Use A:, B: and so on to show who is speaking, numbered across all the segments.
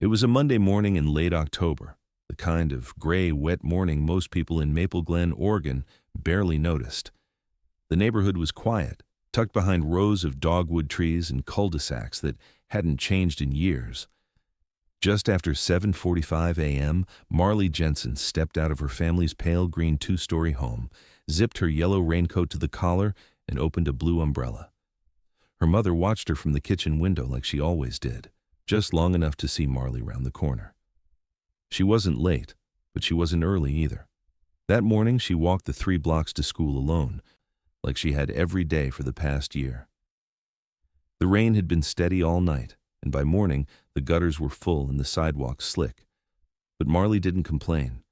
A: It was a Monday morning in late October, the kind of gray, wet morning most people in Maple Glen, Oregon, barely noticed. The neighborhood was quiet, tucked behind rows of dogwood trees and cul-de-sacs that hadn't changed in years. Just after 7:45 a.m., Marley Jensen stepped out of her family's pale green two-story home, zipped her yellow raincoat to the collar, and opened a blue umbrella. Her mother watched her from the kitchen window like she always did, just long enough to see Marley round the corner. She wasn't late, but she wasn't early either. That morning she walked the 3 blocks to school alone, like she had every day for the past year. The rain had been steady all night, and by morning the gutters were full and the sidewalks slick. But Marley didn't complain.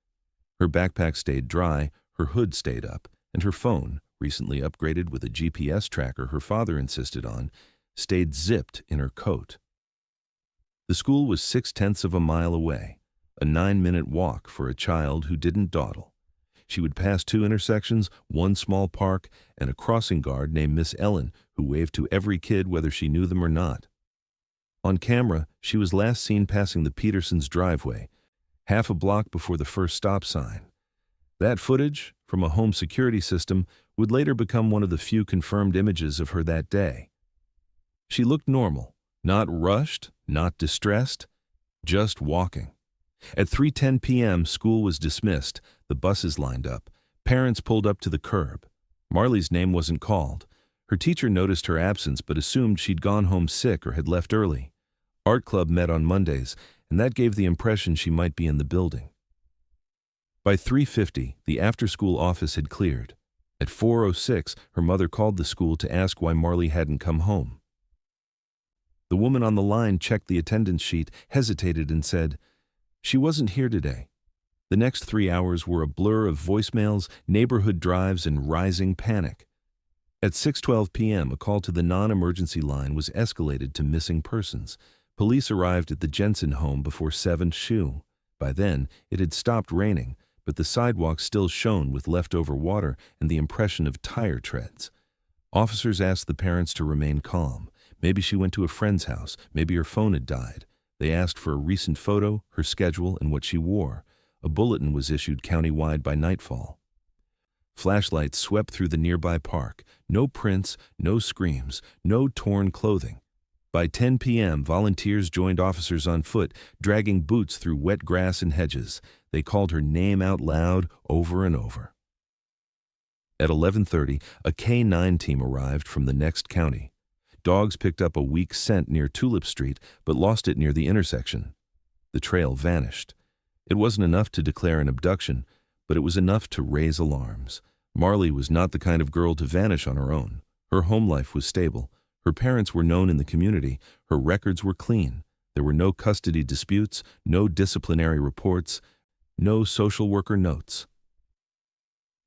A: Her backpack stayed dry, her hood stayed up, and her phone, recently upgraded with a GPS tracker her father insisted on, stayed zipped in her coat. The school was 6/10 of a mile away, a 9-minute walk for a child who didn't dawdle. She would pass 2 intersections, 1 small park, and a crossing guard named Miss Ellen, who waved to every kid whether she knew them or not. On camera, she was last seen passing the Petersons' driveway, half a block before the first stop sign. That footage, from a home security system, would later become one of the few confirmed images of her that day. She looked normal, not rushed, not distressed, just walking. At 3:10 p.m., school was dismissed, the buses lined up, parents pulled up to the curb. Marley's name wasn't called. Her teacher noticed her absence but assumed she'd gone home sick or had left early. Art club met on Mondays, and that gave the impression she might be in the building. By 3:50, the after-school office had cleared. At 4:06, her mother called the school to ask why Marley hadn't come home. The woman on the line checked the attendance sheet, hesitated, and said, "She wasn't here today." The next 3 hours were a blur of voicemails, neighborhood drives, and rising panic. At 6:12 p.m., a call to the non-emergency line was escalated to missing persons. Police arrived at the Jensen home before 7 shoe. By then, it had stopped raining, but the sidewalk still shone with leftover water and the impression of tire treads. Officers asked the parents to remain calm. Maybe she went to a friend's house, maybe her phone had died. They asked for a recent photo, her schedule, and what she wore. A bulletin was issued countywide by nightfall. Flashlights swept through the nearby park. No prints, no screams, no torn clothing. By 10 p.m., volunteers joined officers on foot, dragging boots through wet grass and hedges. They called her name out loud over and over. At 11:30, a K-9 team arrived from the next county. Dogs picked up a weak scent near Tulip Street, but lost it near the intersection. The trail vanished. It wasn't enough to declare an abduction, but it was enough to raise alarms. Marley was not the kind of girl to vanish on her own. Her home life was stable. Her parents were known in the community. Her records were clean. There were no custody disputes, no disciplinary reports, no social worker notes.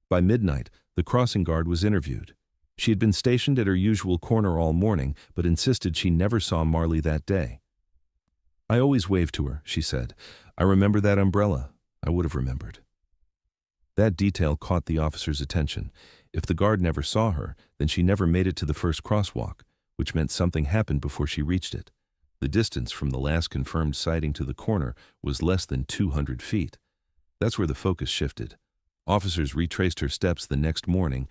A: By midnight, the crossing guard was interviewed. She had been stationed at her usual corner all morning, but insisted she never saw Marley that day. "I always waved to her," she said. "I remember that umbrella. I would have remembered." That detail caught the officer's attention. If the guard never saw her, then she never made it to the first crosswalk, which meant something happened before she reached it. The distance from the last confirmed sighting to the corner was less than 200 feet. That's where the focus shifted. Officers retraced her steps the next morning,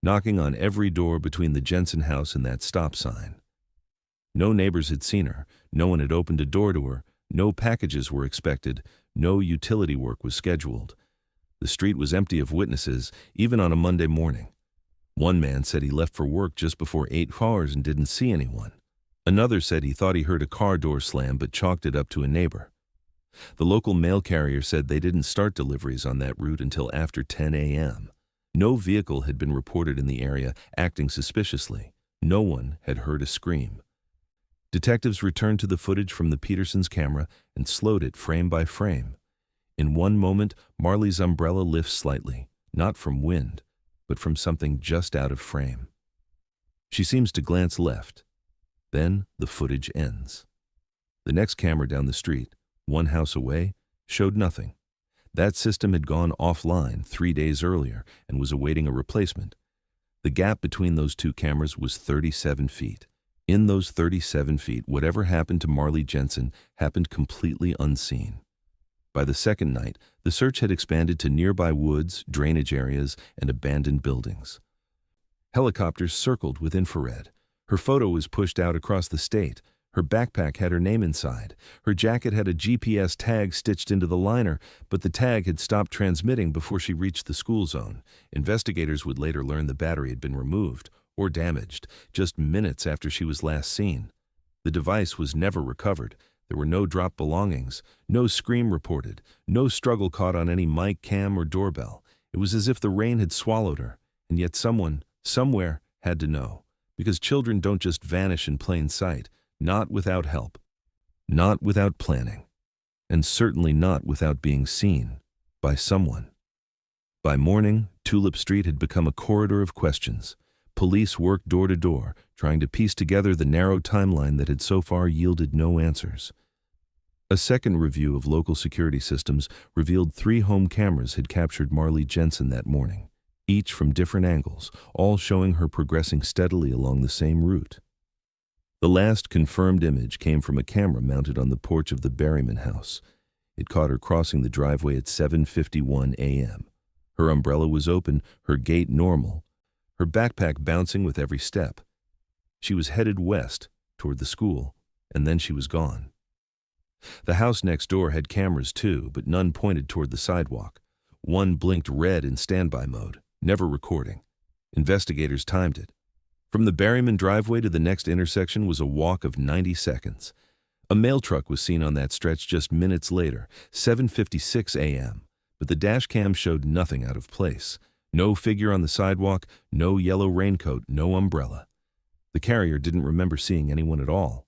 A: knocking on every door between the Jensen house and that stop sign. No neighbors had seen her, no one had opened a door to her, no packages were expected, no utility work was scheduled. The street was empty of witnesses, even on a Monday morning. One man said he left for work just before 8 hours and didn't see anyone. Another said he thought he heard a car door slam but chalked it up to a neighbor. The local mail carrier said they didn't start deliveries on that route until after 10 a.m. No vehicle had been reported in the area acting suspiciously. No one had heard a scream. Detectives returned to the footage from the Petersons' camera and slowed it frame by frame. In one moment, Marley's umbrella lifts slightly, not from wind, but from something just out of frame. She seems to glance left. Then the footage ends. The next camera down the street, one house away, showed nothing. That system had gone offline 3 days earlier and was awaiting a replacement. The gap between those 2 cameras was 37 feet. In those 37 feet, whatever happened to Marley Jensen happened completely unseen. By the second night, the search had expanded to nearby woods, drainage areas, and abandoned buildings. Helicopters circled with infrared. Her photo was pushed out across the state. Her backpack had her name inside. Her jacket had a GPS tag stitched into the liner, but the tag had stopped transmitting before she reached the school zone. Investigators would later learn the battery had been removed or damaged just minutes after she was last seen. The device was never recovered. There were no dropped belongings, no scream reported, no struggle caught on any mic, cam, or doorbell. It was as if the rain had swallowed her, and yet someone, somewhere, had to know. Because children don't just vanish in plain sight, not without help, not without planning, and certainly not without being seen by someone. By morning, Tulip Street had become a corridor of questions. Police worked door to door, trying to piece together the narrow timeline that had so far yielded no answers. A second review of local security systems revealed 3 home cameras had captured Marley Jensen that morning, each from different angles, all showing her progressing steadily along the same route. The last confirmed image came from a camera mounted on the porch of the Berryman house. It caught her crossing the driveway at 7:51 a.m. Her umbrella was open, her gait normal, her backpack bouncing with every step. She was headed west, toward the school, and then she was gone. The house next door had cameras too, but none pointed toward the sidewalk. One blinked red in standby mode, never recording. Investigators timed it. From the Berryman driveway to the next intersection was a walk of 90 seconds. A mail truck was seen on that stretch just minutes later, 7:56 a.m., but the dash cam showed nothing out of place. No figure on the sidewalk, no yellow raincoat, no umbrella. The carrier didn't remember seeing anyone at all.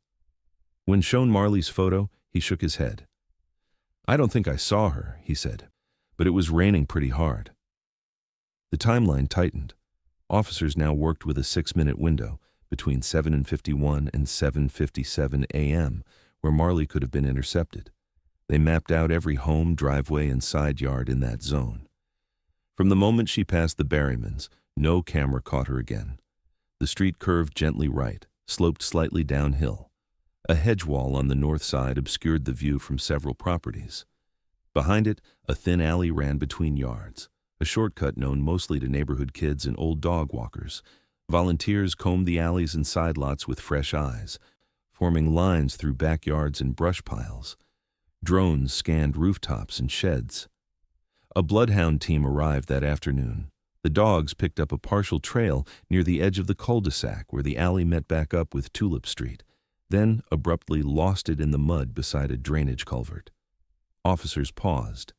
A: When shown Marley's photo, he shook his head. "I don't think I saw her," he said, "but it was raining pretty hard." The timeline tightened. Officers now worked with a 6-minute window between 7:51 and 7:57 a.m., where Marley could have been intercepted. They mapped out every home, driveway, and side yard in that zone. From the moment she passed the Berrymans, no camera caught her again. The street curved gently right, sloped slightly downhill. A hedge wall on the north side obscured the view from several properties. Behind it, a thin alley ran between yards, a shortcut known mostly to neighborhood kids and old dog walkers. Volunteers combed the alleys and side lots with fresh eyes, forming lines through backyards and brush piles. Drones scanned rooftops and sheds. A bloodhound team arrived that afternoon. The dogs picked up a partial trail near the edge of the cul-de-sac where the alley met back up with Tulip Street, then abruptly lost it in the mud beside a drainage culvert. Officers paused.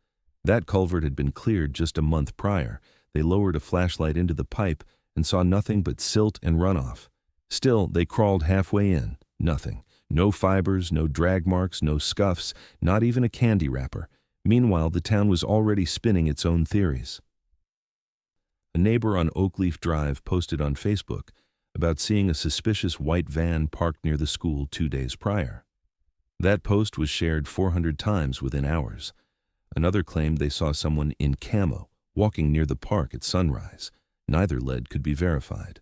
A: That culvert had been cleared just a month prior. They lowered a flashlight into the pipe and saw nothing but silt and runoff. Still, they crawled halfway in. Nothing. No fibers, no drag marks, no scuffs, not even a candy wrapper. Meanwhile, the town was already spinning its own theories. A neighbor on Oakleaf Drive posted on Facebook about seeing a suspicious white van parked near the school 2 days prior. That post was shared 400 times within hours. Another claimed they saw someone in camo walking near the park at sunrise. Neither lead could be verified.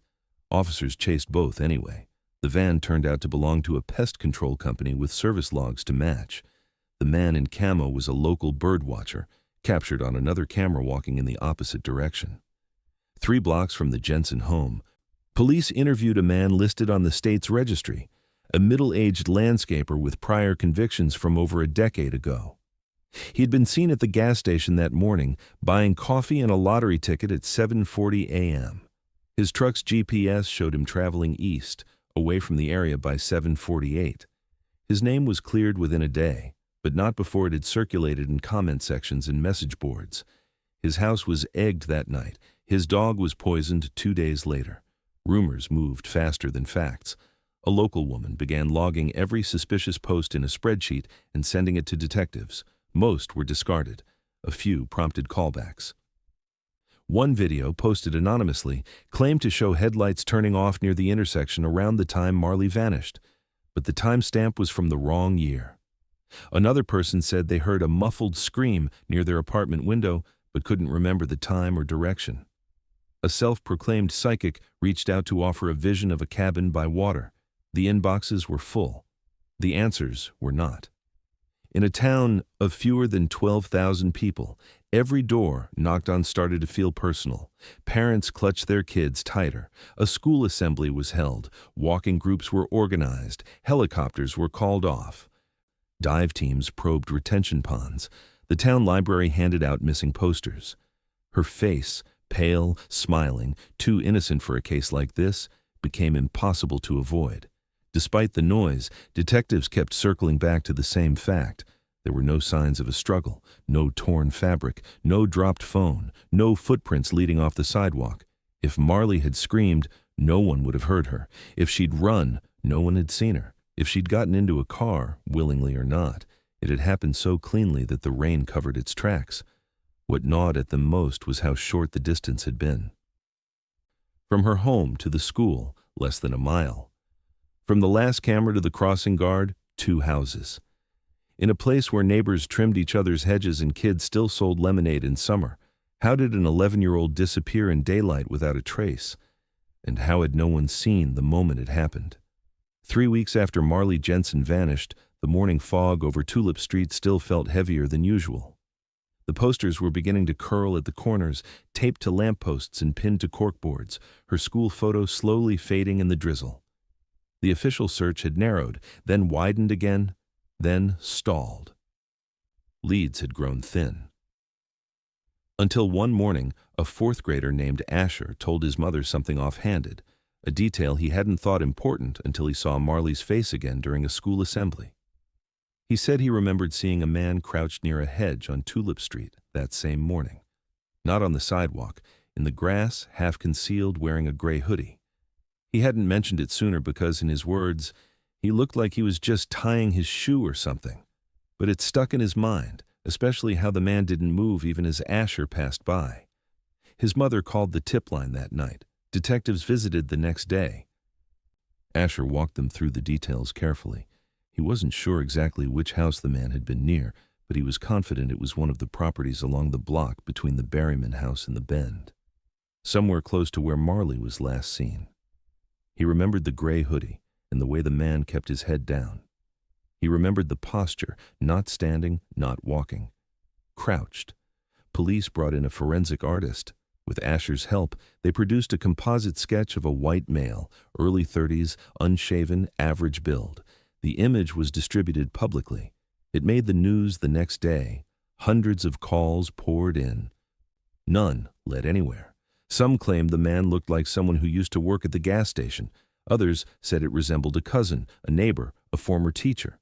A: Officers chased both anyway. The van turned out to belong to a pest control company with service logs to match. The man in camo was a local bird watcher, captured on another camera walking in the opposite direction. 3 blocks from the Jensen home, police interviewed a man listed on the state's registry, a middle-aged landscaper with prior convictions from over a decade ago. He had been seen at the gas station that morning, buying coffee and a lottery ticket at 7:40 a.m. His truck's GPS showed him traveling east, away from the area by 7:48. His name was cleared within a day, but not before it had circulated in comment sections and message boards. His house was egged that night. His dog was poisoned 2 days later. Rumors moved faster than facts. A local woman began logging every suspicious post in a spreadsheet and sending it to detectives. Most were discarded. A few prompted callbacks. One video, posted anonymously, claimed to show headlights turning off near the intersection around the time Marley vanished, but the timestamp was from the wrong year. Another person said they heard a muffled scream near their apartment window, but couldn't remember the time or direction. A self-proclaimed psychic reached out to offer a vision of a cabin by water. The inboxes were full. The answers were not. In a town of fewer than 12,000 people, every door knocked on started to feel personal. Parents clutched their kids tighter. A school assembly was held. Walking groups were organized. Helicopters were called off. Dive teams probed retention ponds. The town library handed out missing posters. Her face, pale, smiling, too innocent for a case like this, became impossible to avoid. Despite the noise, detectives kept circling back to the same fact. There were no signs of a struggle, no torn fabric, no dropped phone, no footprints leading off the sidewalk. If Marley had screamed, no one would have heard her. If she'd run, no one had seen her. If she'd gotten into a car, willingly or not, it had happened so cleanly that the rain covered its tracks. What gnawed at them most was how short the distance had been. From her home to the school, less than a mile. From the last camera to the crossing guard, 2 houses. In a place where neighbors trimmed each other's hedges and kids still sold lemonade in summer, how did an 11-year-old disappear in daylight without a trace? And how had no one seen the moment it happened? 3 weeks after Marley Jensen vanished, the morning fog over Tulip Street still felt heavier than usual. The posters were beginning to curl at the corners, taped to lampposts and pinned to corkboards, her school photo slowly fading in the drizzle. The official search had narrowed, then widened again, then stalled. Leads had grown thin. Until one morning, a 4th grader named Asher told his mother something offhanded, a detail he hadn't thought important until he saw Marley's face again during a school assembly. He said he remembered seeing a man crouched near a hedge on Tulip Street that same morning. Not on the sidewalk, in the grass, half concealed, wearing a gray hoodie. He hadn't mentioned it sooner because, in his words, he looked like he was just tying his shoe or something. But it stuck in his mind, especially how the man didn't move even as Asher passed by. His mother called the tip line that night. Detectives visited the next day. Asher walked them through the details carefully. He wasn't sure exactly which house the man had been near, but he was confident it was one of the properties along the block between the Berryman house and the Bend, somewhere close to where Marley was last seen. He remembered the gray hoodie and the way the man kept his head down. He remembered the posture, not standing, not walking. Crouched. Police brought in a forensic artist. With Asher's help, they produced a composite sketch of a white male, early 30s, unshaven, average build. The image was distributed publicly. It made the news the next day. Hundreds of calls poured in. None led anywhere. Some claimed the man looked like someone who used to work at the gas station. Others said it resembled a cousin, a neighbor, a former teacher.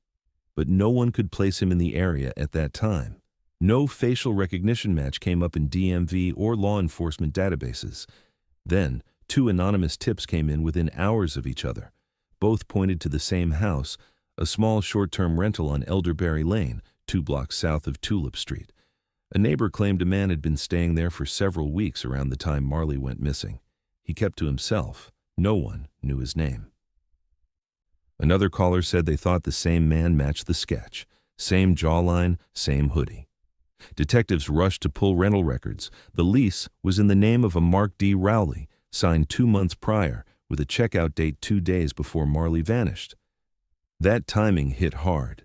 A: But no one could place him in the area at that time. No facial recognition match came up in DMV or law enforcement databases. Then, 2 anonymous tips came in within hours of each other. Both pointed to the same house, a small short-term rental on Elderberry Lane, 2 blocks south of Tulip Street. A neighbor claimed a man had been staying there for several weeks around the time Marley went missing. He kept to himself. No one knew his name. Another caller said they thought the same man matched the sketch. Same jawline, same hoodie. Detectives rushed to pull rental records. The lease was in the name of a Mark D. Rowley, signed 2 months prior, with a checkout date 2 days before Marley vanished. That timing hit hard.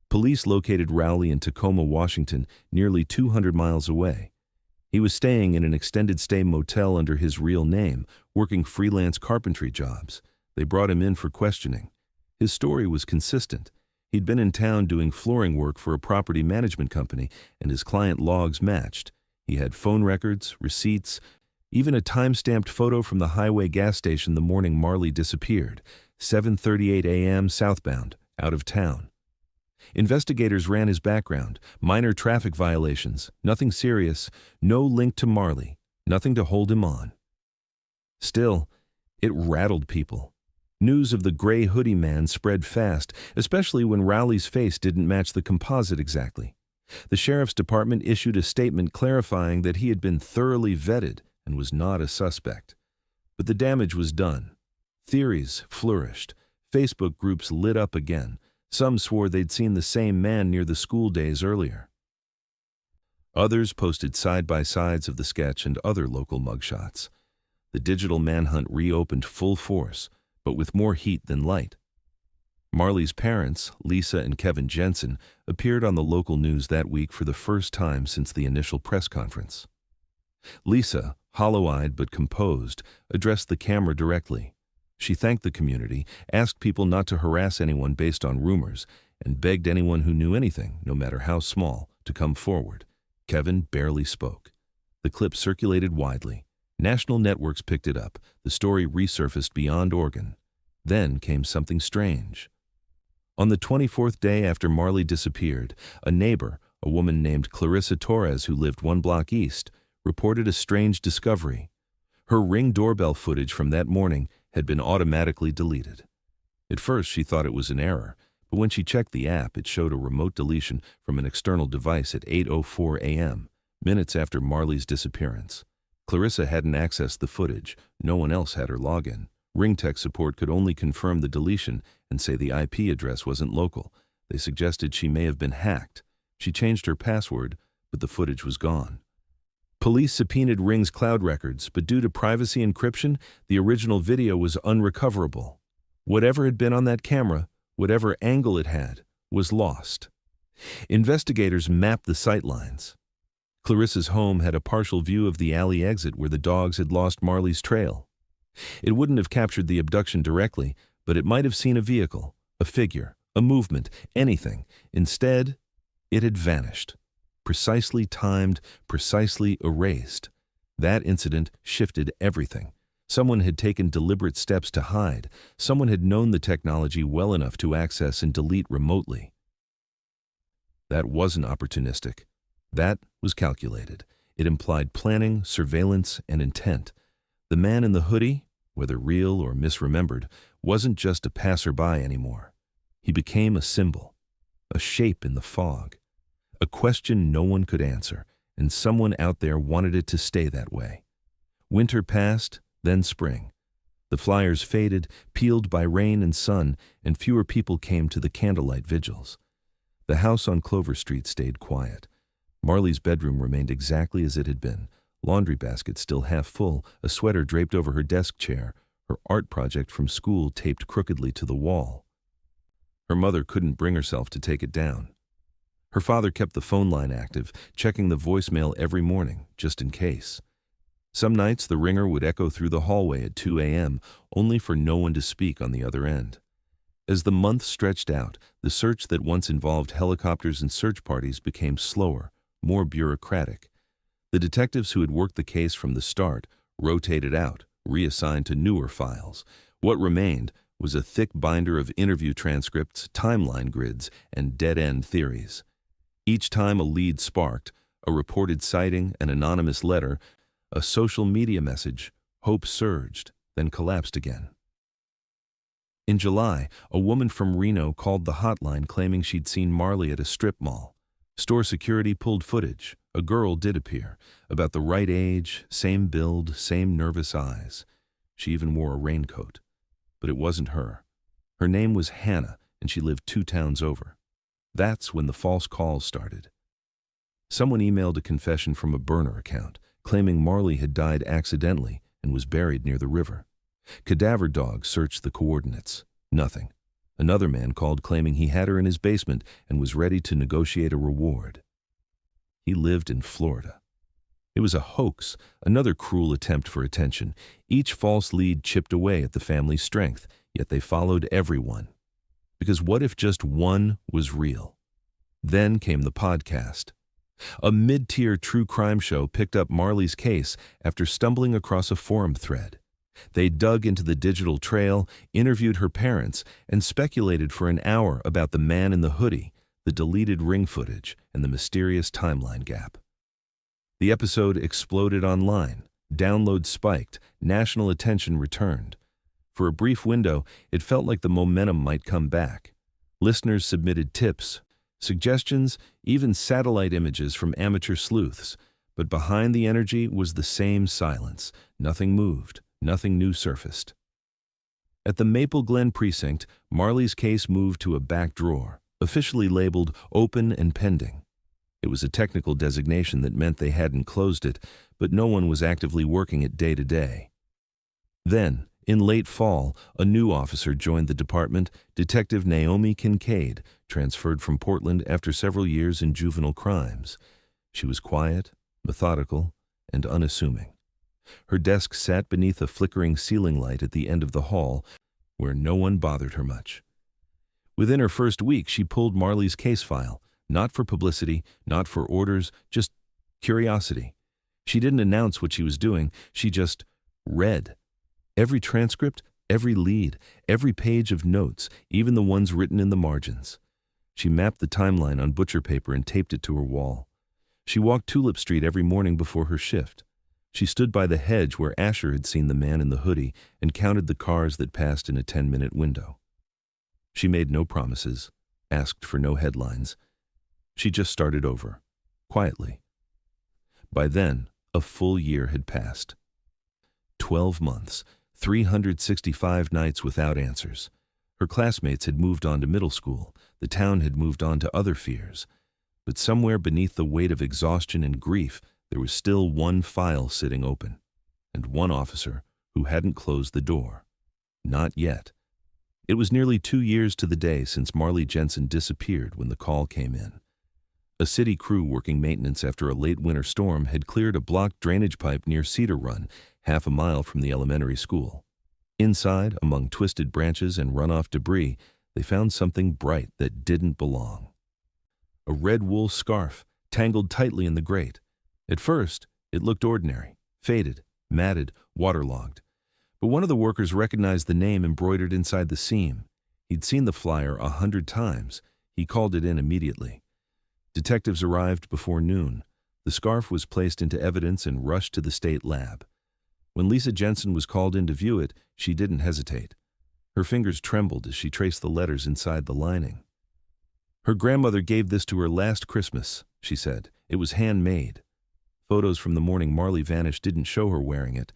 A: Police located Rowley in Tacoma, Washington, nearly 200 miles away. He was staying in an extended-stay motel under his real name, working freelance carpentry jobs. They brought him in for questioning. His story was consistent. He'd been in town doing flooring work for a property management company, and his client logs matched. He had phone records, receipts, even a time-stamped photo from the highway gas station the morning Marley disappeared, 7:38 a.m. southbound, out of town. Investigators ran his background, minor traffic violations, nothing serious, no link to Marley, nothing to hold him on. Still, it rattled people. News of the gray hoodie man spread fast, especially when Rowley's face didn't match the composite exactly. The sheriff's department issued a statement clarifying that he had been thoroughly vetted and was not a suspect. But the damage was done. Theories flourished. Facebook groups lit up again. Some swore they'd seen the same man near the school days earlier. Others posted side-by-sides of the sketch and other local mugshots. The digital manhunt reopened full force. but with more heat than light. Marley's parents, Lisa and Kevin Jensen, appeared on the local news that week for the first time since the initial press conference. Lisa, hollow-eyed but composed, addressed the camera directly. She thanked the community, asked people not to harass anyone based on rumors, and begged anyone who knew anything, no matter how small, to come forward. Kevin barely spoke. The clip circulated widely. National networks picked it up. The story resurfaced beyond Oregon. Then came something strange. On the 24th day after Marley disappeared, a neighbor, a woman named Clarissa Torres who lived 1 block east, reported a strange discovery. Her Ring doorbell footage from that morning had been automatically deleted. At first she thought it was an error, but when she checked the app, it showed a remote deletion from an external device at 8:04 a.m., minutes after Marley's disappearance. Clarissa hadn't accessed the footage. No one else had her login. Ring tech support could only confirm the deletion and say the IP address wasn't local. They suggested she may have been hacked. She changed her password, but the footage was gone. Police subpoenaed Ring's cloud records, but due to privacy encryption, the original video was unrecoverable. Whatever had been on that camera, whatever angle it had, was lost. Investigators mapped the sightlines. Clarissa's home had a partial view of the alley exit where the dogs had lost Marley's trail. It wouldn't have captured the abduction directly, but it might have seen a vehicle, a figure, a movement, anything. Instead, it had vanished. Precisely timed, precisely erased. That incident shifted everything. Someone had taken deliberate steps to hide. Someone had known the technology well enough to access and delete remotely. That wasn't opportunistic. That was calculated. It implied planning, surveillance, and intent. The man in the hoodie, whether real or misremembered, wasn't just a passerby anymore. He became a symbol, a shape in the fog, a question no one could answer, and someone out there wanted it to stay that way. Winter passed, then spring. The flyers faded, peeled by rain and sun, and fewer people came to the candlelight vigils. The house on Clover Street stayed quiet. Marley's bedroom remained exactly as it had been. Laundry basket still half full, a sweater draped over her desk chair, her art project from school taped crookedly to the wall. Her mother couldn't bring herself to take it down. Her father kept the phone line active, checking the voicemail every morning, just in case. Some nights the ringer would echo through the hallway at 2 a.m., only for no one to speak on the other end. As the months stretched out, the search that once involved helicopters and search parties became slower, more bureaucratic. The detectives who had worked the case from the start rotated out, reassigned to newer files. What remained was a thick binder of interview transcripts, timeline grids, and dead-end theories. Each time a lead sparked, a reported sighting, an anonymous letter, a social media message, hope surged, then collapsed again. In July, a woman from Reno called the hotline claiming she'd seen Marley at a strip mall. Store security pulled footage. A girl did appear, about the right age, same build, same nervous eyes. She even wore a raincoat. But it wasn't her. Her name was Hannah, and she lived 2 towns over. That's when the false calls started. Someone emailed a confession from a burner account, claiming Marley had died accidentally and was buried near the river. Cadaver dogs searched the coordinates. Nothing. Another man called claiming he had her in his basement and was ready to negotiate a reward. He lived in Florida. It was a hoax, another cruel attempt for attention. Each false lead chipped away at the family's strength, yet they followed everyone. Because what if just one was real? Then came the podcast. A mid-tier true crime show picked up Marley's case after stumbling across a forum thread. They dug into the digital trail, interviewed her parents, and speculated for an hour about the man in the hoodie, the deleted Ring footage, and the mysterious timeline gap. The episode exploded online. Downloads spiked. National attention returned. For a brief window, it felt like the momentum might come back. Listeners submitted tips, suggestions, even satellite images from amateur sleuths. But behind the energy was the same silence. Nothing moved. Nothing new surfaced. At the Maple Glen precinct, Marley's case moved to a back drawer, officially labeled open and pending. It was a technical designation that meant they hadn't closed it, but no one was actively working it day to day. Then, In late fall, a new officer joined the department, Detective Naomi Kincaid, transferred from Portland after several years in juvenile crimes. She was quiet, methodical, and unassuming. Her desk sat beneath a flickering ceiling light at the end of the hall, where no one bothered her much. Within her first week, she pulled Marley's case file, not for publicity, not for orders, just curiosity. She didn't announce what she was doing, she just read. Every transcript, every lead, every page of notes, even the ones written in the margins. She mapped the timeline on butcher paper and taped it to her wall. She walked Tulip Street every morning before her shift. She stood by the hedge where Asher had seen the man in the hoodie and counted the cars that passed in a 10-minute window. She made no promises, asked for no headlines. She just started over, quietly. By then, a full year had passed. 12 months, 365 nights without answers. Her classmates had moved on to middle school. The town had moved on to other fears. But somewhere beneath the weight of exhaustion and grief, there was still one file sitting open, and one officer who hadn't closed the door. Not yet. It was nearly 2 years to the day since Marley Jensen disappeared when the call came in. A city crew working maintenance after a late winter storm had cleared a blocked drainage pipe near Cedar Run, half a mile from the elementary school. Inside, among twisted branches and runoff debris, they found something bright that didn't belong. A red wool scarf, tangled tightly in the grate. At first, it looked ordinary, faded, matted, waterlogged. But one of the workers recognized the name embroidered inside the seam. He'd seen the flyer 100 times. He called it in immediately. Detectives arrived before noon. The scarf was placed into evidence and rushed to the state lab. When Lisa Jensen was called in to view it, she didn't hesitate. Her fingers trembled as she traced the letters inside the lining. Her grandmother gave this to her last Christmas, she said. It was handmade. Photos from the morning Marley vanished didn't show her wearing it,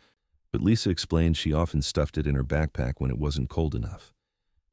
A: but Lisa explained she often stuffed it in her backpack when it wasn't cold enough.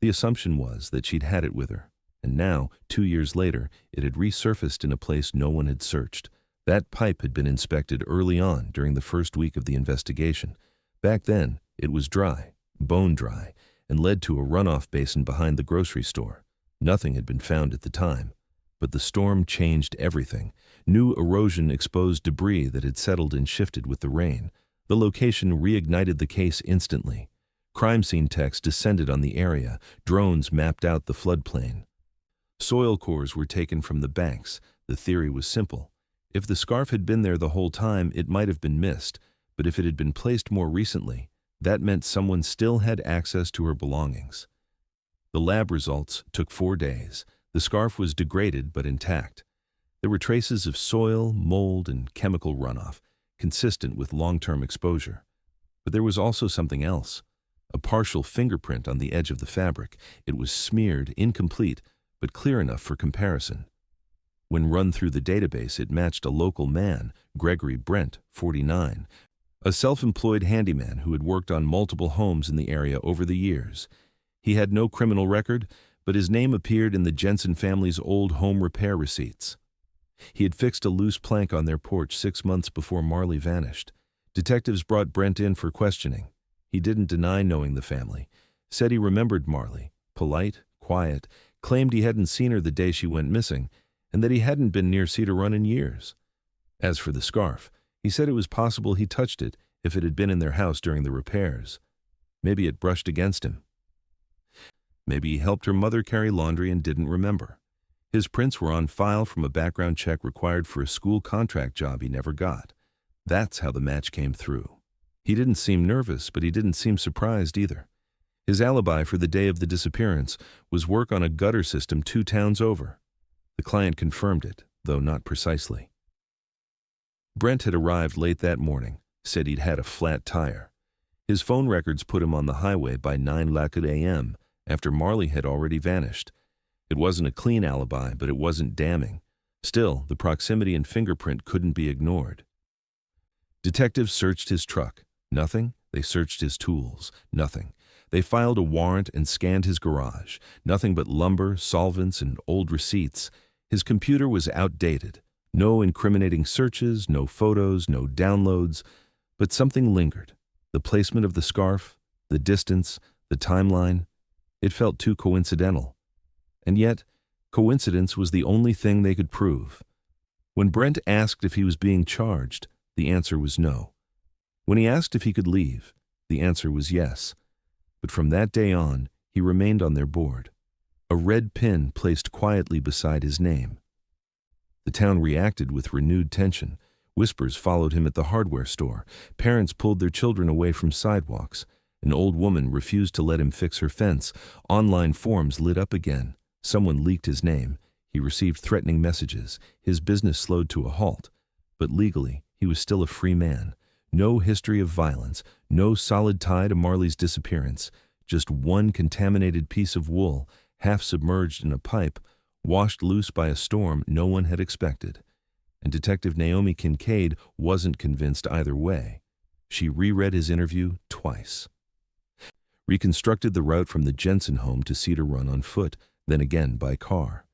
A: The assumption was that she'd had it with her, and now, 2 years later, it had resurfaced in a place no one had searched. That pipe had been inspected early on during the first week of the investigation. Back then, it was dry, bone dry, and led to a runoff basin behind the grocery store. Nothing had been found at the time, but the storm changed everything. New erosion exposed debris that had settled and shifted with the rain. The location reignited the case instantly. Crime scene techs descended on the area. Drones mapped out the floodplain. Soil cores were taken from the banks. The theory was simple. If the scarf had been there the whole time, it might have been missed, but if it had been placed more recently, that meant someone still had access to her belongings. The lab results took 4 days. The scarf was degraded but intact. There were traces of soil, mold, and chemical runoff, consistent with long-term exposure. But there was also something else, a partial fingerprint on the edge of the fabric. It was smeared, incomplete, but clear enough for comparison. When run through the database, it matched a local man, Gregory Brent, 49, a self-employed handyman who had worked on multiple homes in the area over the years. He had no criminal record, but his name appeared in the Jensen family's old home repair receipts. He had fixed a loose plank on their porch 6 months before Marley vanished. Detectives brought Brent in for questioning. He didn't deny knowing the family, said he remembered Marley, polite, quiet, claimed he hadn't seen her the day she went missing, and that he hadn't been near Cedar Run in years. As for the scarf, he said it was possible he touched it if it had been in their house during the repairs. Maybe it brushed against him. Maybe he helped her mother carry laundry and didn't remember. His prints were on file from a background check required for a school contract job he never got. That's how the match came through. He didn't seem nervous, but he didn't seem surprised either. His alibi for the day of the disappearance was work on a gutter system 2 towns over. The client confirmed it, though not precisely. Brent had arrived late that morning, said he'd had a flat tire. His phone records put him on the highway by 9:00 a.m., after Marley had already vanished. It wasn't a clean alibi, but it wasn't damning. Still, the proximity and fingerprint couldn't be ignored. Detectives searched his truck. Nothing. They searched his tools. Nothing. They filed a warrant and scanned his garage. Nothing but lumber, solvents, and old receipts. His computer was outdated. No incriminating searches, no photos, no downloads. But something lingered. The placement of the scarf, The distance, the timeline, it felt too coincidental. And yet, coincidence was the only thing they could prove. When Brent asked if he was being charged, the answer was no. When he asked if he could leave, the answer was yes. But from that day on, he remained on their board, a red pin placed quietly beside his name. The town reacted with renewed tension. Whispers followed him at the hardware store. Parents pulled their children away from sidewalks. An old woman refused to let him fix her fence. Online forums lit up again. Someone leaked his name. He received threatening messages. His business slowed to a halt. But legally, he was still a free man. No history of violence, no solid tie to Marley's disappearance. Just one contaminated piece of wool, half submerged in a pipe, washed loose by a storm no one had expected. And Detective Naomi Kincaid wasn't convinced either way. She reread his interview twice. Reconstructed the route from the Jensen home to Cedar Run on foot, then again by car.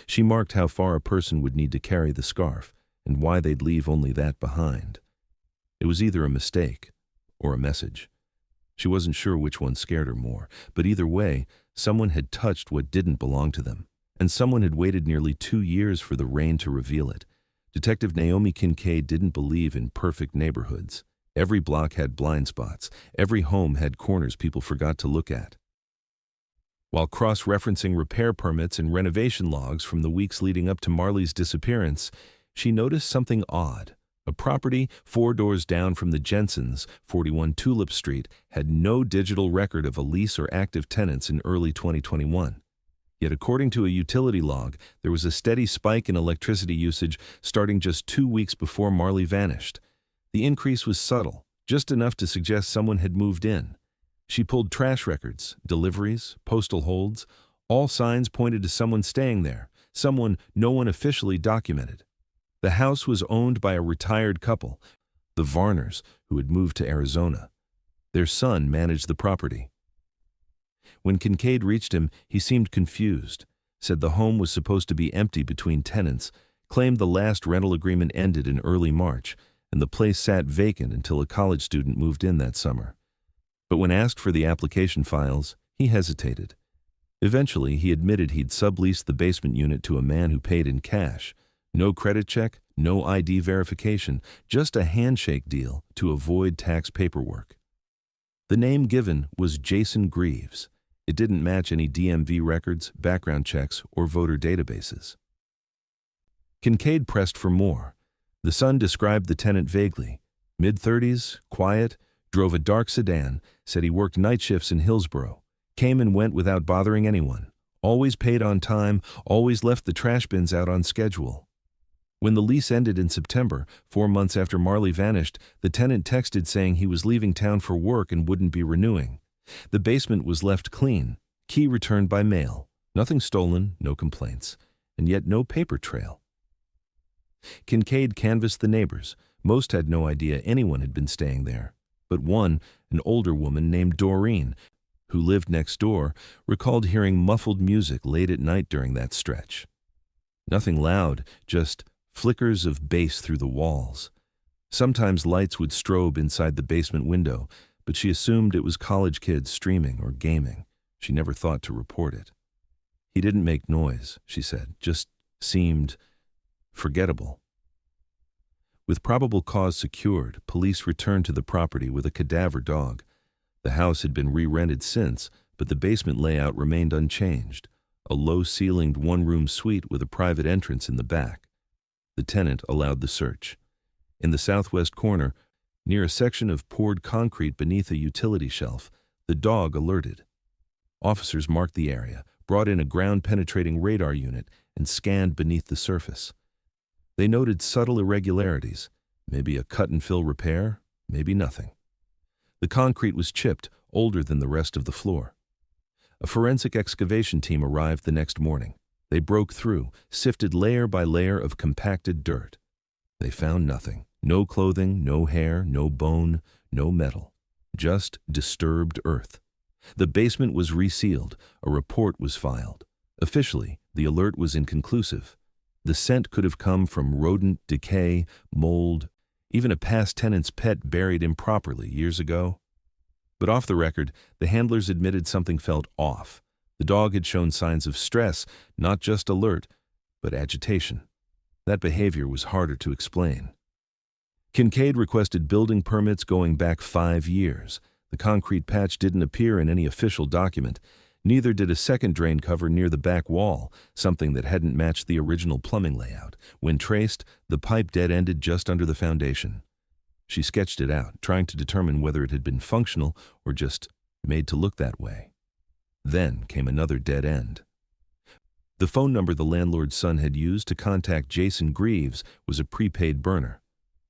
A: She marked how far a person would need to carry the scarf, and why they'd leave only that behind. It was either a mistake or a message. She wasn't sure which one scared her more, but either way, someone had touched what didn't belong to them, and someone had waited nearly 2 years for the rain to reveal it. Detective Naomi Kincaid didn't believe in perfect neighborhoods. Every block had blind spots. Every home had corners people forgot to look at. While cross-referencing repair permits and renovation logs from the weeks leading up to Marley's disappearance, she noticed something odd. A property 4 doors down from the Jensens, 41 Tulip Street, had no digital record of a lease or active tenants in early 2021. Yet according to a utility log, there was a steady spike in electricity usage starting just 2 weeks before Marley vanished. The increase was subtle, just enough to suggest someone had moved in. She pulled trash records, deliveries, postal holds. All signs pointed to someone staying there, someone no one officially documented. The house was owned by a retired couple, the Varners, who had moved to Arizona. Their son managed the property. When Kincaid reached him, he seemed confused, said the home was supposed to be empty between tenants, claimed the last rental agreement ended in early March, and the place sat vacant until a college student moved in that summer. But when asked for the application files, he hesitated. Eventually, he admitted he'd subleased the basement unit to a man who paid in cash. No credit check, no ID verification, just a handshake deal to avoid tax paperwork. The name given was Jason Greaves. It didn't match any DMV records, background checks, or voter databases. Kincaid pressed for more. The son described the tenant vaguely. Mid-30s, quiet, drove a dark sedan, said he worked night shifts in Hillsborough, came and went without bothering anyone, always paid on time, always left the trash bins out on schedule. When the lease ended in September, 4 months after Marley vanished, the tenant texted saying he was leaving town for work and wouldn't be renewing. The basement was left clean, key returned by mail, nothing stolen, no complaints, and yet no paper trail. Kincaid canvassed the neighbors. Most had no idea anyone had been staying there, but one, an older woman named Doreen, who lived next door, recalled hearing muffled music late at night during that stretch. Nothing loud, just flickers of bass through the walls. Sometimes lights would strobe inside the basement window, but she assumed it was college kids streaming or gaming. She never thought to report it. He didn't make noise, she said, just seemed forgettable. With probable cause secured, police returned to the property with a cadaver dog. The house had been re-rented since, but the basement layout remained unchanged, a low-ceilinged one-room suite with a private entrance in the back. The tenant allowed the search. In the southwest corner, near a section of poured concrete beneath a utility shelf, the dog alerted. Officers marked the area, brought in a ground-penetrating radar unit, and scanned beneath the surface. They noted subtle irregularities, maybe a cut-and-fill repair, maybe nothing. The concrete was chipped, older than the rest of the floor. A forensic excavation team arrived the next morning. They broke through, sifted layer by layer of compacted dirt. They found nothing. No clothing, no hair, no bone, no metal. Just disturbed earth. The basement was resealed. A report was filed. Officially, the alert was inconclusive. The scent could have come from rodent decay, mold, even a past tenant's pet buried improperly years ago. But off the record, the handlers admitted something felt off. The dog had shown signs of stress, not just alert, but agitation. That behavior was harder to explain. Kincaid requested building permits going back 5 years. The concrete patch didn't appear in any official document. Neither did a second drain cover near the back wall, something that hadn't matched the original plumbing layout. When traced, the pipe dead-ended just under the foundation. She sketched it out, trying to determine whether it had been functional or just made to look that way. Then came another dead end. The phone number the landlord's son had used to contact Jason Greaves was a prepaid burner.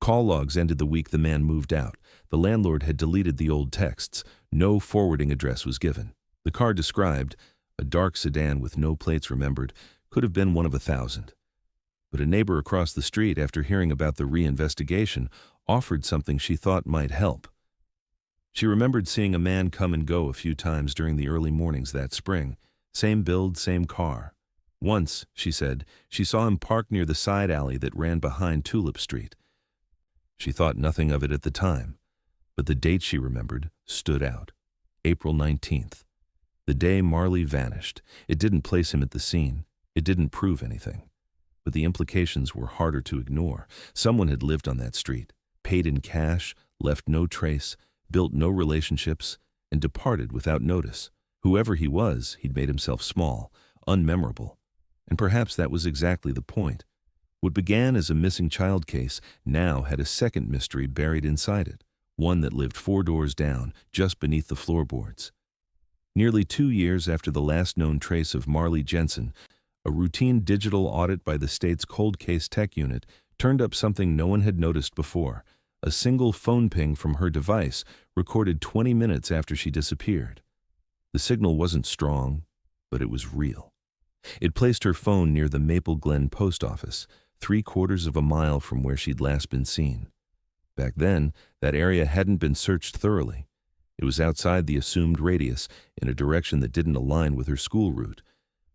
A: Call logs ended the week the man moved out. The landlord had deleted the old texts. No forwarding address was given. The car described, a dark sedan with no plates remembered, could have been one of 1,000. But a neighbor across the street, after hearing about the reinvestigation, offered something she thought might help. She remembered seeing a man come and go a few times during the early mornings that spring. Same build, same car. Once, she said, she saw him parked near the side alley that ran behind Tulip Street. She thought nothing of it at the time, but the date she remembered stood out. April 19th. The day Marley vanished. It didn't place him at the scene. It didn't prove anything. But the implications were harder to ignore. Someone had lived on that street, paid in cash, left no trace, built no relationships, and departed without notice. Whoever he was, he'd made himself small, unmemorable. And perhaps that was exactly the point. What began as a missing child case now had a second mystery buried inside it, one that lived 4 doors down, just beneath the floorboards. Nearly 2 years after the last known trace of Marley Jensen, a routine digital audit by the state's coldcase tech unit turned up something no one had noticed before. A single phone ping from her device recorded 20 minutes after she disappeared. The signal wasn't strong, but it was real. It placed her phone near the Maple Glen post office, 3/4 of a mile from where she'd last been seen. Back then, that area hadn't been searched thoroughly. It was outside the assumed radius, in a direction that didn't align with her school route.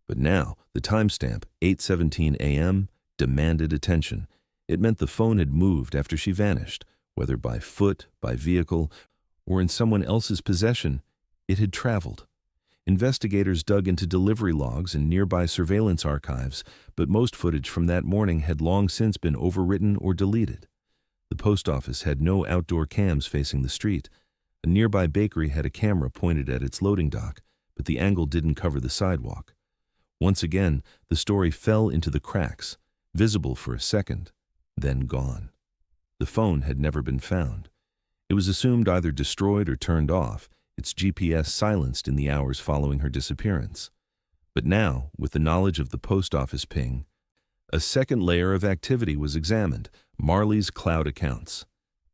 A: But now, the timestamp, 8:17 a.m., demanded attention. It meant the phone had moved after she vanished. Whether by foot, by vehicle, or in someone else's possession, it had traveled. Investigators dug into delivery logs and nearby surveillance archives, but most footage from that morning had long since been overwritten or deleted. The post office had no outdoor cams facing the street. A nearby bakery had a camera pointed at its loading dock, but the angle didn't cover the sidewalk. Once again, the story fell into the cracks, visible for a second, then gone. The phone had never been found. It was assumed either destroyed or turned off, its GPS silenced in the hours following her disappearance. But now, with the knowledge of the post office ping, a second layer of activity was examined, Marley's cloud accounts.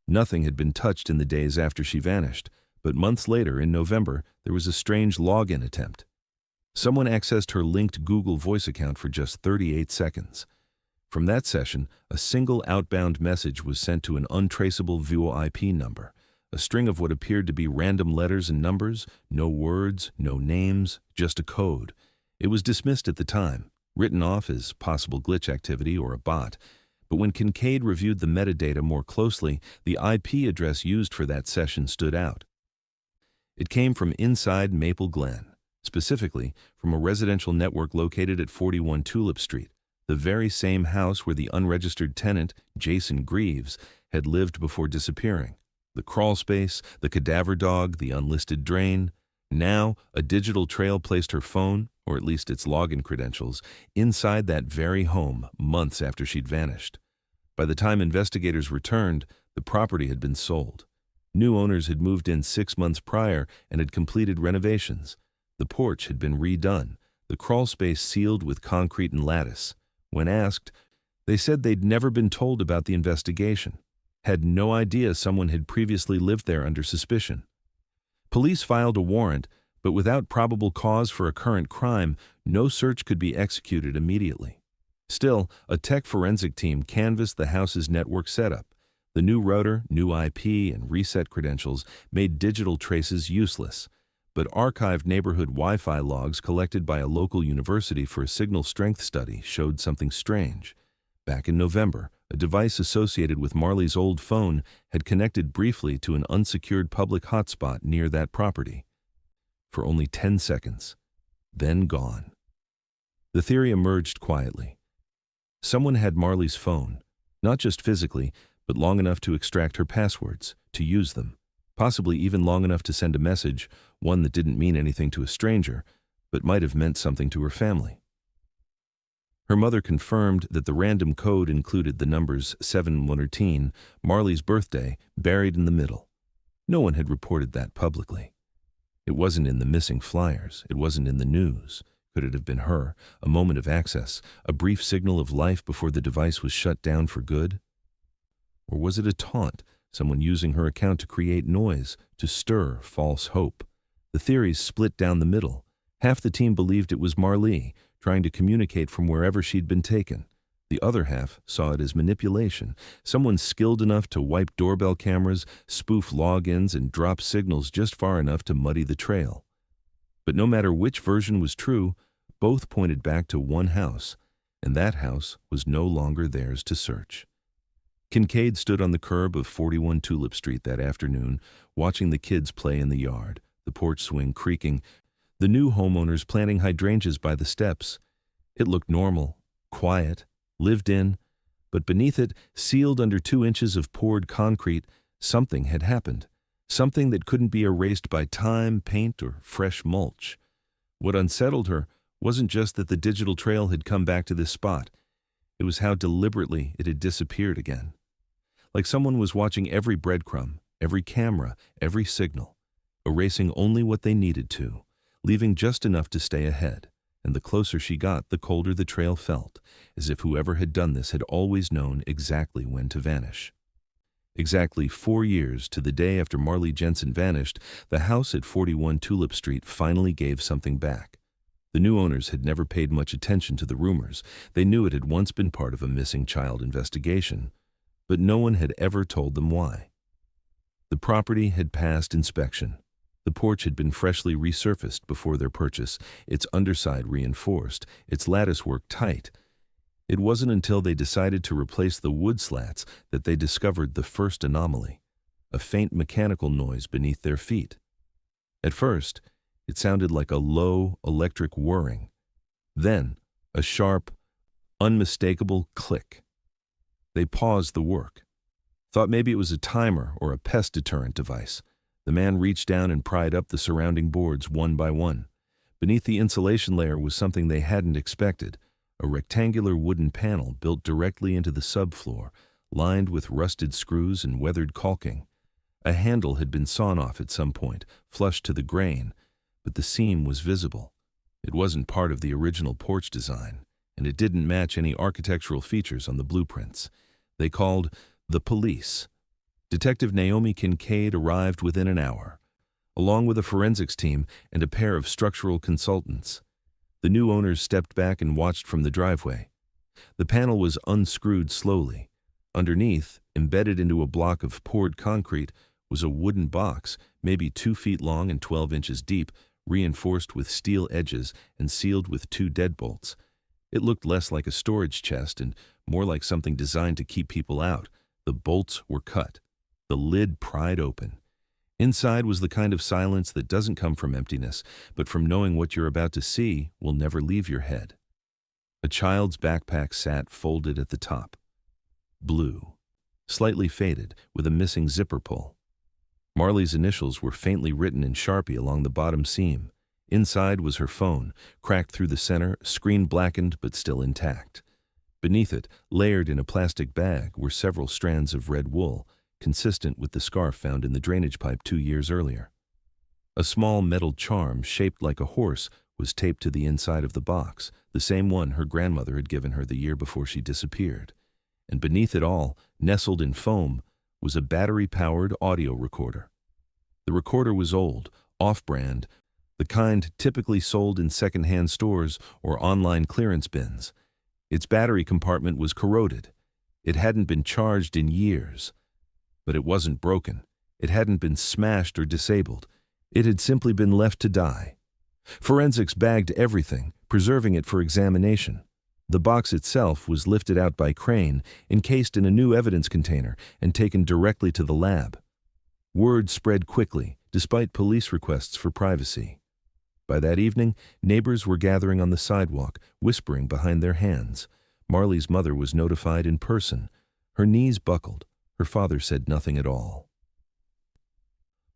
A: Nothing had been touched in the days after she vanished, but months later, in November, there was a strange login attempt. Someone accessed her linked Google Voice account for just 38 seconds. From that session, a single outbound message was sent to an untraceable VoIP number, a string of what appeared to be random letters and numbers, no words, no names, just a code. It was dismissed at the time, written off as possible glitch activity or a bot. But when Kincaid reviewed the metadata more closely, the IP address used for that session stood out. It came from inside Maple Glen, specifically from a residential network located at 41 Tulip Street, the very same house where the unregistered tenant, Jason Greaves, had lived before disappearing. The crawl space, the cadaver dog, the unlisted drain. Now, a digital trail placed her phone, or at least its login credentials, inside that very home months after she'd vanished. By the time investigators returned, the property had been sold. New owners had moved in 6 months prior and had completed renovations. The porch had been redone, the crawl space sealed with concrete and lattice. When asked, they said they'd never been told about the investigation, had no idea someone had previously lived there under suspicion. Police filed a warrant, but without probable cause for a current crime, no search could be executed immediately. Still, a tech forensic team canvassed the house's network setup. The new router, new IP, and reset credentials made digital traces useless, but archived neighborhood Wi-Fi logs collected by a local university for a signal strength study showed something strange. Back in November, a device associated with Marley's old phone had connected briefly to an unsecured public hotspot near that property. For only 10 seconds, then gone. The theory emerged quietly. Someone had Marley's phone, not just physically, but long enough to extract her passwords, to use them, possibly even long enough to send a message, one that didn't mean anything to a stranger, but might have meant something to her family. Her mother confirmed that the random code included the numbers 713, Marley's birthday, buried in the middle. No one had reported that publicly. It wasn't in the missing flyers. It wasn't in the news. Could it have been her, a moment of access, a brief signal of life before the device was shut down for good? Or was it a taunt, someone using her account to create noise, to stir false hope? The theories split down the middle. Half the team believed it was Marley, trying to communicate from wherever she'd been taken. The other half saw it as manipulation, someone skilled enough to wipe doorbell cameras, spoof logins, and drop signals just far enough to muddy the trail. But no matter which version was true, both pointed back to one house, and that house was no longer theirs to search. Kincaid stood on the curb of 41 Tulip Street that afternoon, watching the kids play in the yard, the porch swing creaking, the new homeowners planting hydrangeas by the steps. It looked normal, quiet, lived in, but beneath it, sealed under 2 inches of poured concrete, something had happened. Something that couldn't be erased by time, paint, or fresh mulch. What unsettled her wasn't just that the digital trail had come back to this spot. It was how deliberately it had disappeared again. Like someone was watching every breadcrumb, every camera, every signal, erasing only what they needed to, leaving just enough to stay ahead. And the closer she got, the colder the trail felt, as if whoever had done this had always known exactly when to vanish. Exactly 4 years to the day after Marley Jensen vanished, the house at 41 Tulip Street finally gave something back. The new owners had never paid much attention to the rumors. They knew it had once been part of a missing child investigation, but no one had ever told them why. The property had passed inspection. The porch had been freshly resurfaced before their purchase, its underside reinforced, its latticework tight. It wasn't until they decided to replace the wood slats that they discovered the first anomaly, a faint mechanical noise beneath their feet. At first, it sounded like a low electric whirring. Then, a sharp, unmistakable click. They paused the work, thought maybe it was a timer or a pest deterrent device. The man reached down and pried up the surrounding boards one by one. Beneath the insulation layer was something they hadn't expected, a rectangular wooden panel built directly into the subfloor, lined with rusted screws and weathered caulking. A handle had been sawn off at some point, flush to the grain, but the seam was visible. It wasn't part of the original porch design, and it didn't match any architectural features on the blueprints. They called the police. Detective Naomi Kincaid arrived within an hour, along with a forensics team and a pair of structural consultants. The new owners stepped back and watched from the driveway. The panel was unscrewed slowly. Underneath, embedded into a block of poured concrete, was a wooden box, maybe 2 feet long and 12 inches deep, reinforced with steel edges and sealed with 2 deadbolts. It looked less like a storage chest and more like something designed to keep people out. The bolts were cut, the lid pried open. Inside was the kind of silence that doesn't come from emptiness, but from knowing what you're about to see will never leave your head. A child's backpack sat folded at the top. Blue, slightly faded, with a missing zipper pull. Marley's initials were faintly written in Sharpie along the bottom seam. Inside was her phone, cracked through the center, screen blackened but still intact. Beneath it, layered in a plastic bag, were several strands of red wool, consistent with the scarf found in the drainage pipe 2 years earlier. A small metal charm shaped like a horse was taped to the inside of the box, the same one her grandmother had given her the year before she disappeared. And beneath it all, nestled in foam, was a battery-powered audio recorder. The recorder was old, off-brand, the kind typically sold in second-hand stores or online clearance bins. Its battery compartment was corroded. It hadn't been charged in years. But it wasn't broken. It hadn't been smashed or disabled. It had simply been left to die. Forensics bagged everything, preserving it for examination. The box itself was lifted out by crane, encased in a new evidence container, and taken directly to the lab. Word spread quickly, despite police requests for privacy. By that evening, neighbors were gathering on the sidewalk, whispering behind their hands. Marley's mother was notified in person. Her knees buckled. Her father said nothing at all.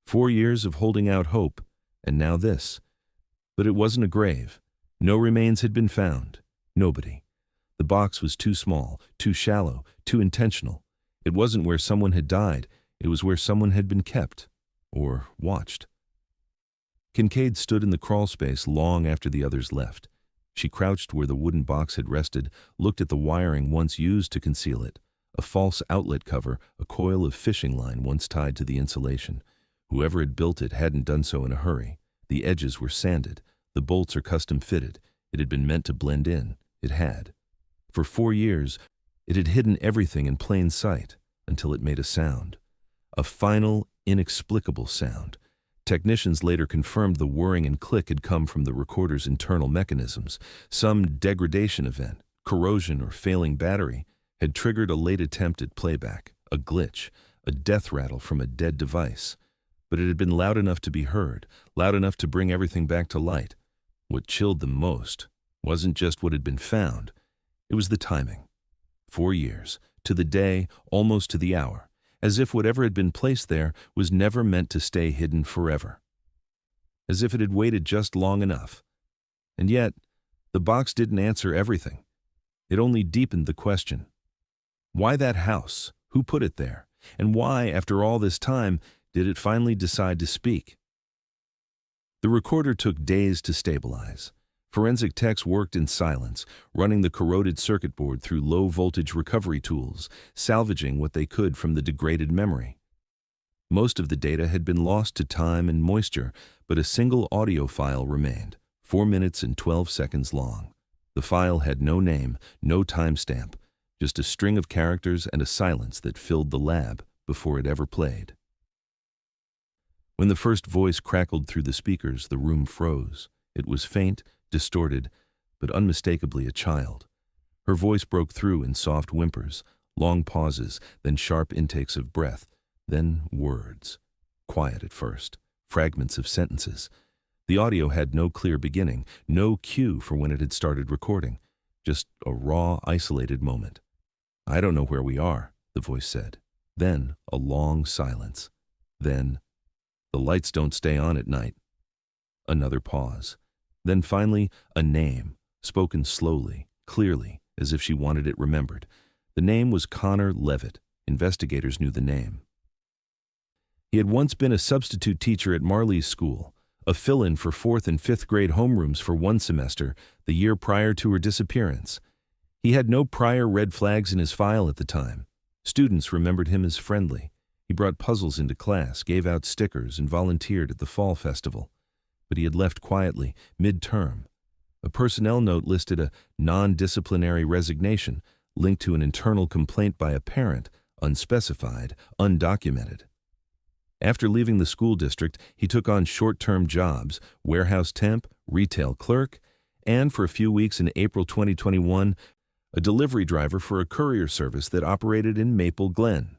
A: 4 years of holding out hope, and now this. But it wasn't a grave. No remains had been found. Nobody. The box was too small, too shallow, too intentional. It wasn't where someone had died. It was where someone had been kept. Or watched. Kincaid stood in the crawl space long after the others left. She crouched where the wooden box had rested, looked at the wiring once used to conceal it, a false outlet cover, a coil of fishing line once tied to the insulation. Whoever had built it hadn't done so in a hurry. The edges were sanded. The bolts are custom fitted. It had been meant to blend in. It had. For 4 years, it had hidden everything in plain sight until it made a sound. A final, inexplicable sound. Technicians later confirmed the whirring and click had come from the recorder's internal mechanisms. Some degradation event, corrosion or failing battery, had triggered a late attempt at playback, a glitch, a death rattle from a dead device. But it had been loud enough to be heard, loud enough to bring everything back to light. What chilled them most wasn't just what had been found. It was the timing. 4 years, to the day, almost to the hour, as if whatever had been placed there was never meant to stay hidden forever. As if it had waited just long enough. And yet, the box didn't answer everything. It only deepened the question. Why that house? Who put it there? And why, after all this time, did it finally decide to speak? The recorder took days to stabilize. Forensic techs worked in silence, running the corroded circuit board through low-voltage recovery tools, salvaging what they could from the degraded memory. Most of the data had been lost to time and moisture, but a single audio file remained, 4 minutes and 12 seconds long. The file had no name, no timestamp, just a string of characters and a silence that filled the lab before it ever played. When the first voice crackled through the speakers, the room froze. It was faint, distorted, but unmistakably a child. Her voice broke through in soft whimpers, long pauses, then sharp intakes of breath, then words. Quiet at first, fragments of sentences. The audio had no clear beginning, no cue for when it had started recording, just a raw, isolated moment. "I don't know where we are," the voice said. Then a long silence. Then, "The lights don't stay on at night." Another pause. Then finally, a name, spoken slowly, clearly, as if she wanted it remembered. The name was Connor Levitt. Investigators knew the name. He had once been a substitute teacher at Marley's school, a fill-in for 4th and 5th grade homerooms for one semester, the year prior to her disappearance. He had no prior red flags in his file at the time. Students remembered him as friendly. He brought puzzles into class, gave out stickers, and volunteered at the fall festival. But he had left quietly, mid-term. A personnel note listed a non-disciplinary resignation linked to an internal complaint by a parent, unspecified, undocumented. After leaving the school district, he took on short-term jobs, warehouse temp, retail clerk, and for a few weeks in April 2021, a delivery driver for a courier service that operated in Maple Glen.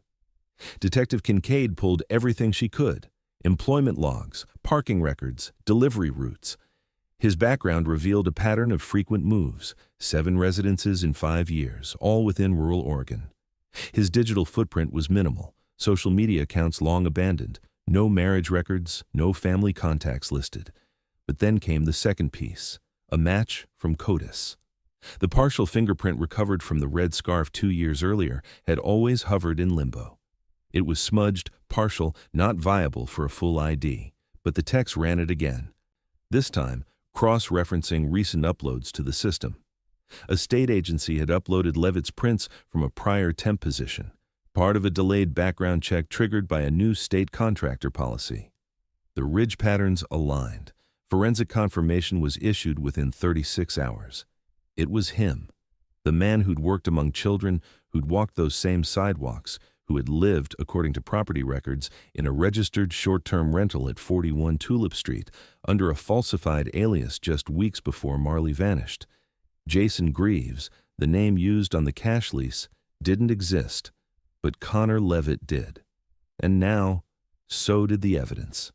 A: Detective Kincaid pulled everything she could: employment logs, parking records, delivery routes. His background revealed a pattern of frequent moves, 7 residences in 5 years, all within rural Oregon. His digital footprint was minimal, social media accounts long abandoned, no marriage records, no family contacts listed. But then came the second piece, a match from CODIS. The partial fingerprint recovered from the red scarf 2 years earlier had always hovered in limbo. It was smudged, partial, not viable for a full ID, but the techs ran it again. This time, cross-referencing recent uploads to the system. A state agency had uploaded Levitt's prints from a prior temp position, part of a delayed background check triggered by a new state contractor policy. The ridge patterns aligned. Forensic confirmation was issued within 36 hours. It was him, the man who'd worked among children, who'd walked those same sidewalks, who had lived, according to property records, in a registered short-term rental at 41 Tulip Street under a falsified alias just weeks before Marley vanished. Jason Greaves, the name used on the cash lease, didn't exist, but Connor Levitt did. And now, so did the evidence.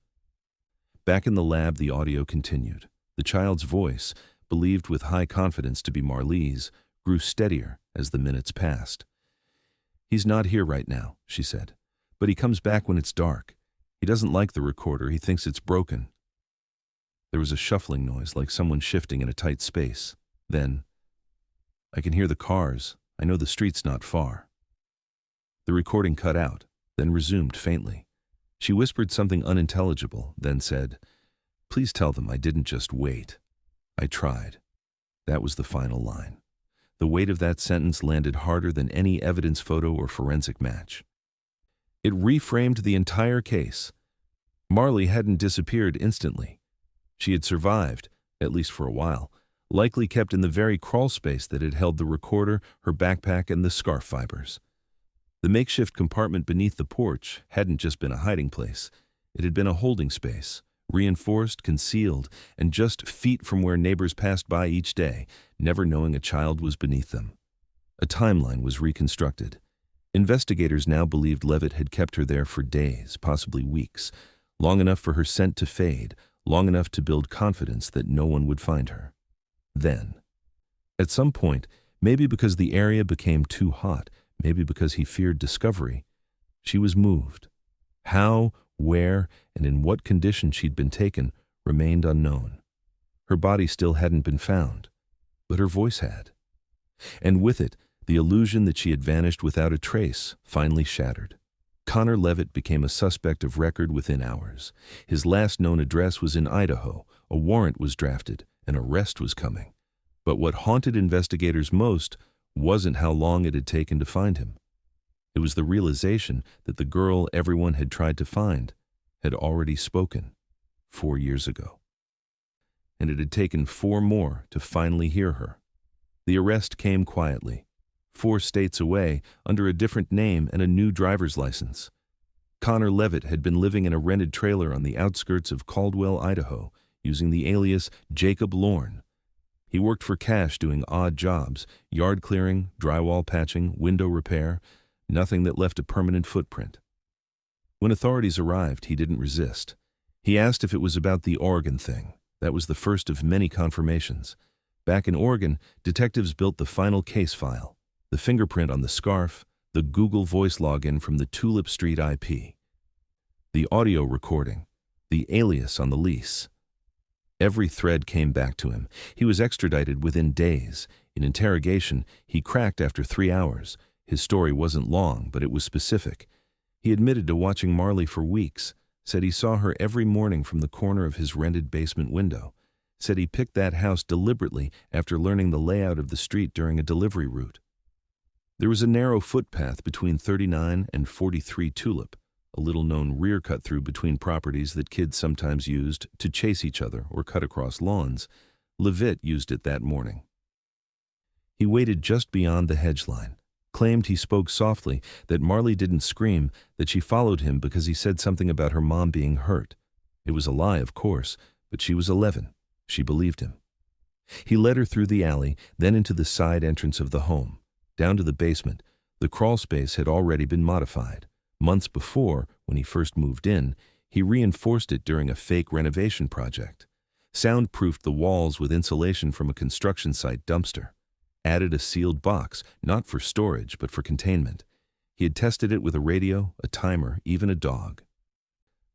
A: Back in the lab, the audio continued. The child's voice, believed with high confidence to be Marlee's, grew steadier as the minutes passed. "He's not here right now," she said, "but he comes back when it's dark. He doesn't like the recorder. He thinks it's broken." There was a shuffling noise like someone shifting in a tight space. Then, "I can hear the cars. I know the street's not far." The recording cut out, then resumed faintly. She whispered something unintelligible, then said, "Please tell them I didn't just wait. I tried." That was the final line. The weight of that sentence landed harder than any evidence photo or forensic match. It reframed the entire case. Marlee hadn't disappeared instantly. She had survived, at least for a while, likely kept in the very crawl space that had held the recorder, her backpack, and the scarf fibers. The makeshift compartment beneath the porch hadn't just been a hiding place. It had been a holding space, reinforced, concealed, and just feet from where neighbors passed by each day, never knowing a child was beneath them. A timeline was reconstructed. Investigators now believed Levitt had kept her there for days, possibly weeks, long enough for her scent to fade, long enough to build confidence that no one would find her. Then, at some point, maybe because the area became too hot, maybe because he feared discovery, she was moved. How, where, and in what condition she'd been taken remained unknown. Her body still hadn't been found, but her voice had. And with it, the illusion that she had vanished without a trace finally shattered. Connor Levitt became a suspect of record within hours. His last known address was in Idaho. A warrant was drafted. An arrest was coming. But what haunted investigators most wasn't how long it had taken to find him. It was the realization that the girl everyone had tried to find had already spoken 4 years ago. And it had taken 4 more to finally hear her. The arrest came quietly, 4 states away, under a different name and a new driver's license. Connor Levitt had been living in a rented trailer on the outskirts of Caldwell, Idaho, using the alias Jacob Lorne. He worked for cash doing odd jobs, yard clearing, drywall patching, window repair, nothing that left a permanent footprint. When authorities arrived, he didn't resist. He asked if it was about the Oregon thing. That was the first of many confirmations. Back in Oregon, detectives built the final case file, the fingerprint on the scarf, the Google Voice login from the Tulip Street IP, the audio recording, the alias on the lease. Every thread came back to him. He was extradited within days. In interrogation, he cracked after 3 hours. His story wasn't long, but it was specific. He admitted to watching Marlee for weeks, said he saw her every morning from the corner of his rented basement window, said he picked that house deliberately after learning the layout of the street during a delivery route. There was a narrow footpath between 39 and 43 Tulip, a little-known rear cut-through between properties that kids sometimes used to chase each other or cut across lawns. Levitt used it that morning. He waited just beyond the hedge line, claimed he spoke softly, that Marlee didn't scream, that she followed him because he said something about her mom being hurt. It was a lie, of course, but she was 11. She believed him. He led her through the alley, then into the side entrance of the home, down to the basement. The crawl space had already been modified. Months before, when he first moved in, he reinforced it during a fake renovation project, soundproofed the walls with insulation from a construction site dumpster, added a sealed box, not for storage but for containment. He had tested it with a radio, a timer, even a dog.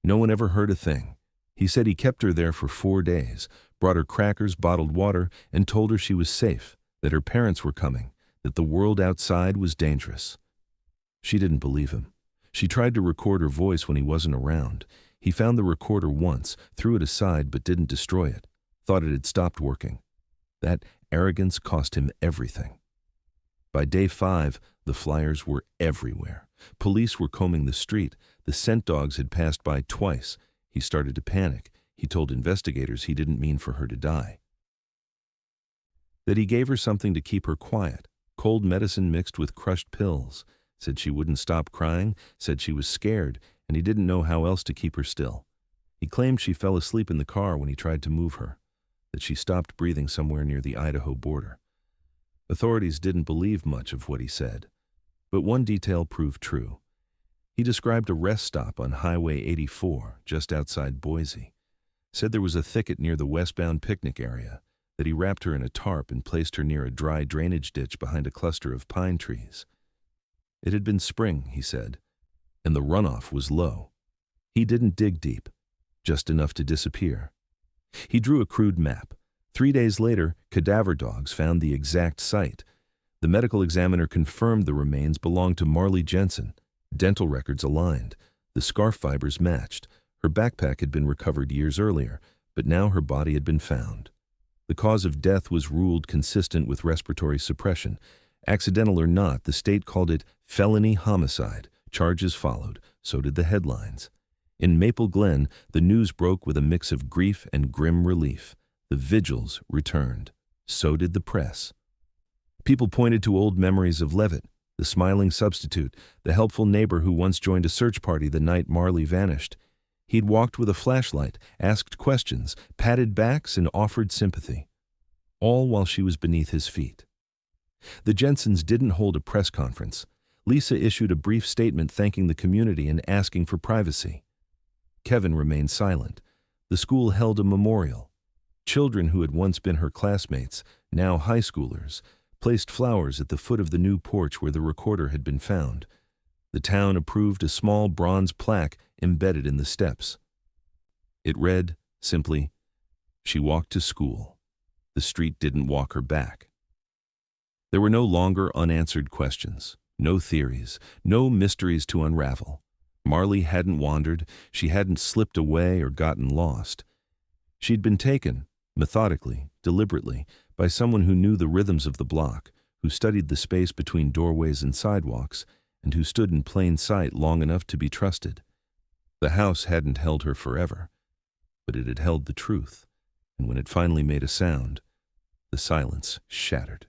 A: No one ever heard a thing. He said he kept her there for 4 days, brought her crackers, bottled water, and told her she was safe, that her parents were coming, that the world outside was dangerous. She didn't believe him. She tried to record her voice when he wasn't around. He found the recorder once, threw it aside but didn't destroy it, thought it had stopped working. That arrogance cost him everything. By day 5, the flyers were everywhere. Police were combing the street. The scent dogs had passed by twice. He started to panic. He told investigators he didn't mean for her to die. That he gave her something to keep her quiet, cold medicine mixed with crushed pills, said she wouldn't stop crying, said she was scared, and he didn't know how else to keep her still. He claimed she fell asleep in the car when he tried to move her, that she stopped breathing somewhere near the Idaho border. Authorities didn't believe much of what he said, but one detail proved true. He described a rest stop on Highway 84, just outside Boise. Said there was a thicket near the westbound picnic area, that he wrapped her in a tarp and placed her near a dry drainage ditch behind a cluster of pine trees. It had been spring, he said, and the runoff was low. He didn't dig deep, just enough to disappear. He drew a crude map. 3 days later, cadaver dogs found the exact site. The medical examiner confirmed the remains belonged to Marley Jensen. Dental records aligned. The scarf fibers matched. Her backpack had been recovered years earlier, but now her body had been found. The cause of death was ruled consistent with respiratory suppression. Accidental or not, the state called it felony homicide. Charges followed. So did the headlines. In Maple Glen, the news broke with a mix of grief and grim relief. The vigils returned. So did the press. People pointed to old memories of Levitt, the smiling substitute, the helpful neighbor who once joined a search party the night Marley vanished. He'd walked with a flashlight, asked questions, patted backs, and offered sympathy. All while she was beneath his feet. The Jensens didn't hold a press conference. Lisa issued a brief statement thanking the community and asking for privacy. Kevin remained silent. The school held a memorial. Children who had once been her classmates, now high schoolers, placed flowers at the foot of the new porch where the recorder had been found. The town approved a small bronze plaque embedded in the steps. It read, simply, "She walked to school. The street didn't walk her back." There were no longer unanswered questions, no theories, no mysteries to unravel. Marley hadn't wandered, she hadn't slipped away or gotten lost. She'd been taken, methodically, deliberately, by someone who knew the rhythms of the block, who studied the space between doorways and sidewalks, and who stood in plain sight long enough to be trusted. The house hadn't held her forever, but it had held the truth, and when it finally made a sound, the silence shattered.